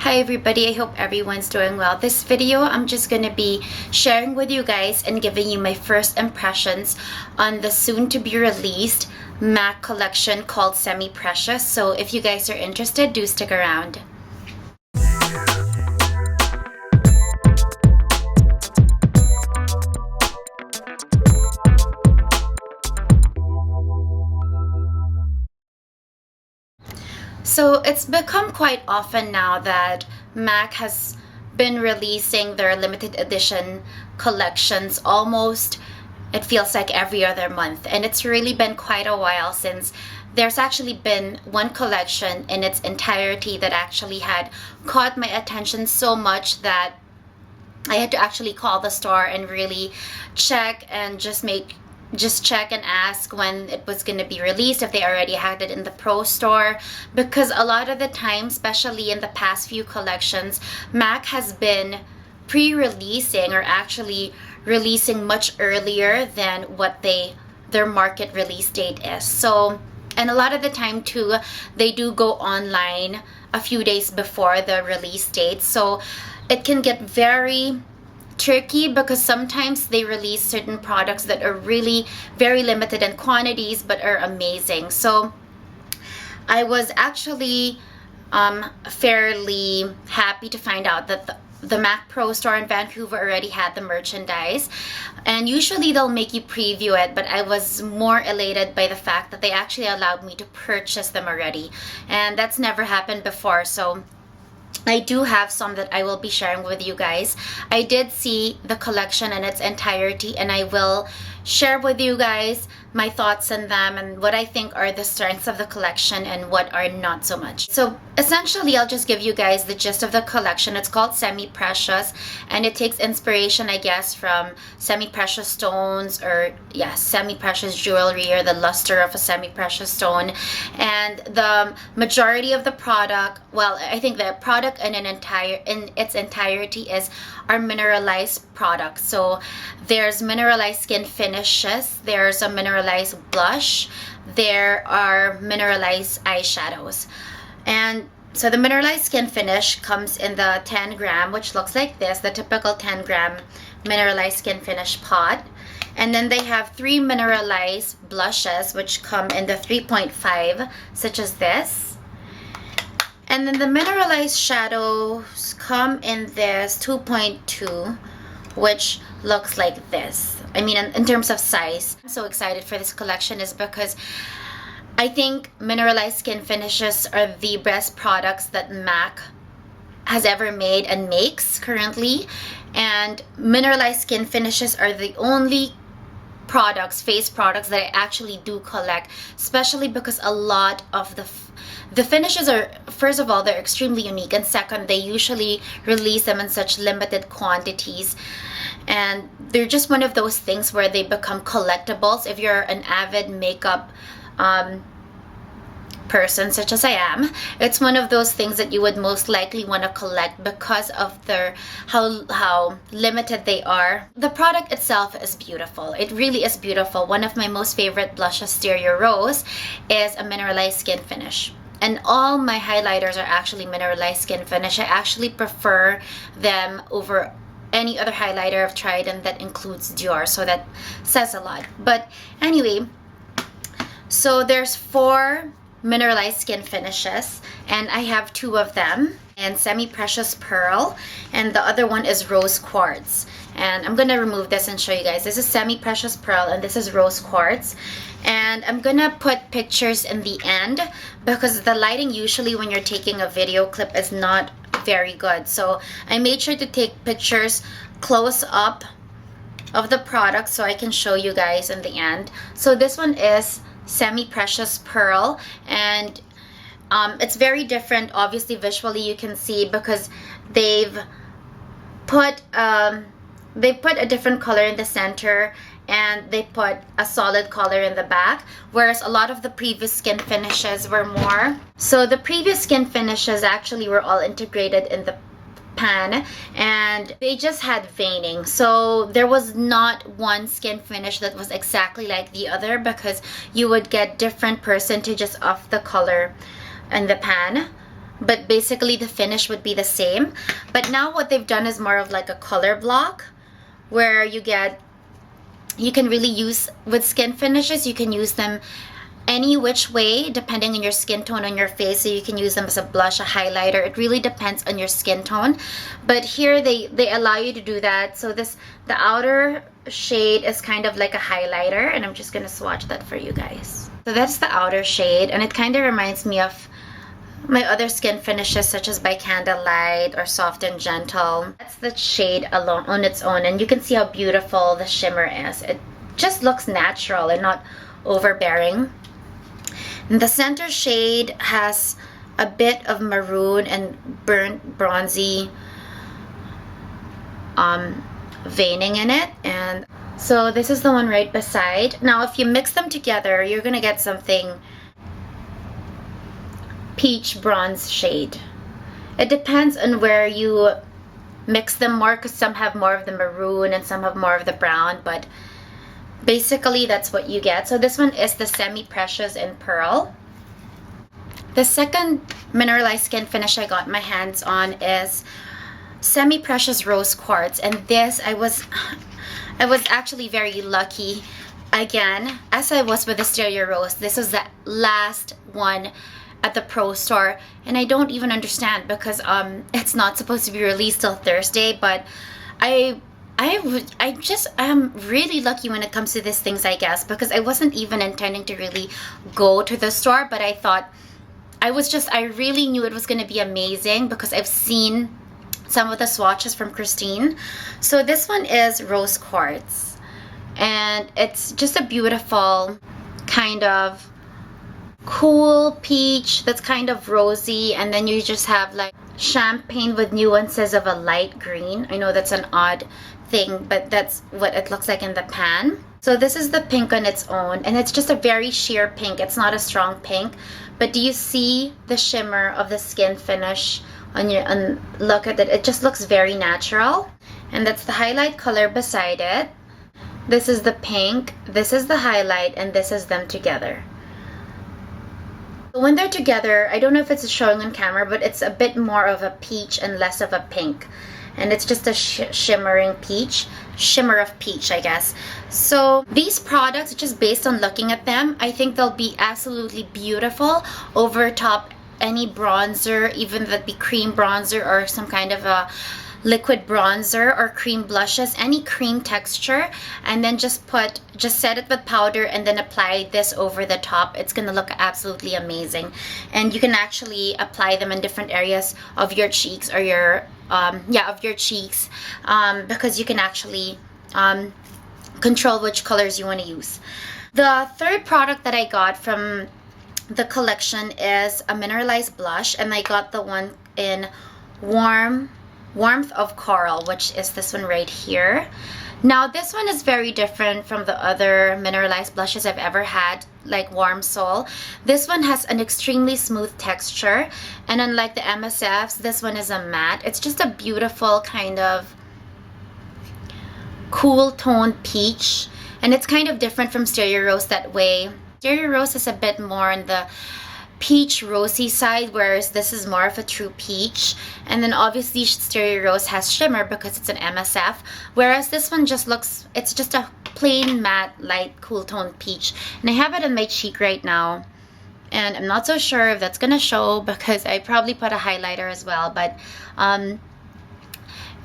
Hi everybody, I hope everyone's doing well. This video, I'm just going to be sharing with you guys and giving you my first impressions on the soon to be released MAC collection called Semi Precious. So if you guys are interested, do stick around. So it's become quite often now that MAC has been releasing their limited edition collections almost, it feels like every other month. And it's really been quite a while since there's actually been one collection in its entirety that actually had caught my attention so much that I had to actually call the store and really check and just check and ask when it was going to be released, if they already had it in the pro store, because a lot of the time, especially in the past few collections, MAC has been pre-releasing or actually releasing much earlier than what their market release date is. So, and a lot of the time too, they do go online a few days before the release date, so it can get very tricky because sometimes they release certain products that are really very limited in quantities but are amazing. So I was actually fairly happy to find out that the MAC Pro store in Vancouver already had the merchandise, and usually they'll make you preview it, but I was more elated by the fact that they actually allowed me to purchase them already, and that's never happened before. So I do have some that I will be sharing with you guys. I did see the collection in its entirety, and I will share with you guys my thoughts on them and what I think are the strengths of the collection and what are not so much. So essentially, I'll just give you guys the gist of the collection. It's called Semi Precious, and it takes inspiration, I guess, from semi-precious stones, or semi-precious jewelry, or the luster of a semi-precious stone. And the majority of the product, well, I think the product in its entirety are mineralized products. So there's mineralized skin finishes, there's a mineralized blush, there are mineralized eyeshadows. And so the mineralized skin finish comes in the 10 gram, which looks like this, the typical 10 gram mineralized skin finish pot. And then they have 3 mineralized blushes, which come in the 3.5, such as this. And then the mineralized shadows come in this 2.2, which looks like this. I mean, in terms of size. I'm so excited for this collection is because I think mineralized skin finishes are the best products that MAC has ever made and makes currently. And mineralized skin finishes are the only face products that I actually do collect, especially because a lot of the finishes are, first of all, they're extremely unique, and second, they usually release them in such limited quantities, and they're just one of those things where they become collectibles. If you're an avid makeup person, such as I am, it's one of those things that you would most likely want to collect because of how limited they are. The product itself is beautiful. It really is beautiful. One of my most favorite blushes, Stereo Rose, is a mineralized skin finish. And all my highlighters are actually mineralized skin finish. I actually prefer them over any other highlighter I've tried, and that includes Dior, so that says a lot. But anyway, so there's 4 mineralized skin finishes, and I have 2 of them, and Semi Precious Pearl, and the other one is Rose Quartz. And I'm gonna remove this and show you guys. This is Semi Precious Pearl, and this is Rose Quartz. And I'm gonna put pictures in the end because the lighting usually when you're taking a video clip is not very good. So I made sure to take pictures close up of the product so I can show you guys in the end. So this one is Semi Precious Pearl, and it's very different. Obviously visually you can see because they've put a different color in the center, and they put a solid color in the back, whereas a lot of the previous skin finishes were more. So the previous skin finishes actually were all integrated in the pan, and they just had veining. So there was not one skin finish that was exactly like the other, because you would get different percentages of the color in the pan. but basically the finish would be the same. But now what they've done is more of like a color block, where you can really use, with skin finishes, you can use them any which way depending on your skin tone on your face. So you can use them as a blush, a highlighter. It really depends on your skin tone, but here they allow you to do that. So the outer shade is kind of like a highlighter, and I'm just gonna swatch that for you guys. So that's the outer shade, and it kind of reminds me of my other skin finishes, such as by Candlelight or Soft and Gentle. That's the shade alone on its own, and you can see how beautiful the shimmer is. It just looks natural and not overbearing. And the center shade has a bit of maroon and burnt bronzy veining in it, and so this is the one right beside. Now if you mix them together, you're gonna get something peach bronze shade. It depends on where you mix them more, because some have more of the maroon and some have more of the brown, but basically that's what you get. So this one is the Semi Precious in Pearl. The second mineralized skin finish I got my hands on is Semi Precious Rose Quartz, and this I was actually very lucky. Again, as I was with the Stereo Rose, this was the last one at the Pro Store, and I don't even understand, because it's not supposed to be released till Thursday, but I just am really lucky when it comes to these things, I guess, because I wasn't even intending to really go to the store, but I thought I really knew it was going to be amazing because I've seen some of the swatches from Christine. So this one is Rose Quartz, and it's just a beautiful kind of cool peach that's kind of rosy, and then you just have like champagne with nuances of a light green. I know that's an odd thing, but that's what it looks like in the pan. So this is the pink on its own, and it's just a very sheer pink. It's not a strong pink, but do you see the shimmer of the skin finish on your, and look at it, it just looks very natural. And that's the highlight color beside it. This is the pink, this is the highlight, and this is them together. When they're together, I don't know if it's showing on camera, but it's a bit more of a peach and less of a pink. And it's just a shimmer of peach, I guess. So these products, just based on looking at them, I think they'll be absolutely beautiful over top any bronzer, even that be cream bronzer or some kind of a liquid bronzer or cream blushes, any cream texture, and then just set it with powder and then apply this over the top. It's gonna look absolutely amazing, and you can actually apply them in different areas of your cheeks or your because you can actually control which colors you want to use. The third product that I got from the collection is a mineralized blush, and I got the one in Warmth of Coral, which is this one right here. Now this one is very different from the other mineralized blushes I've ever had, like Warm Soul. This one has an extremely smooth texture, and unlike the MSFs, this one is a matte. It's just a beautiful kind of cool toned peach, and it's kind of different from Stereo Rose that way. Stereo Rose is a bit more on the peach rosy side, whereas this is more of a true peach. And then obviously Stereo Rose has shimmer because it's an MSF, whereas this one just looks, it's just a plain matte light cool toned peach. And I have it on my cheek right now, and I'm not so sure if that's gonna show because I probably put a highlighter as well, but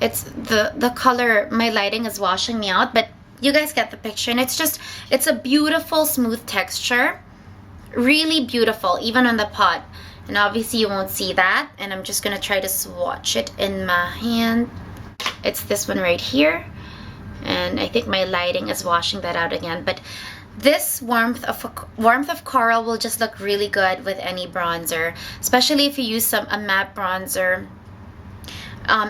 it's the color, my lighting is washing me out, but you guys get the picture. And it's a beautiful smooth texture, really beautiful even on the pot. And obviously you won't see that, and I'm just gonna try to swatch it in my hand. It's this one right here, and I think my lighting is washing that out again, but this Warmth of Coral will just look really good with any bronzer, especially if you use a matte bronzer.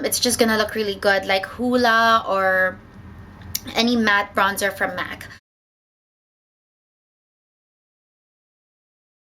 It's just gonna look really good, like Hoola or any matte bronzer from MAC.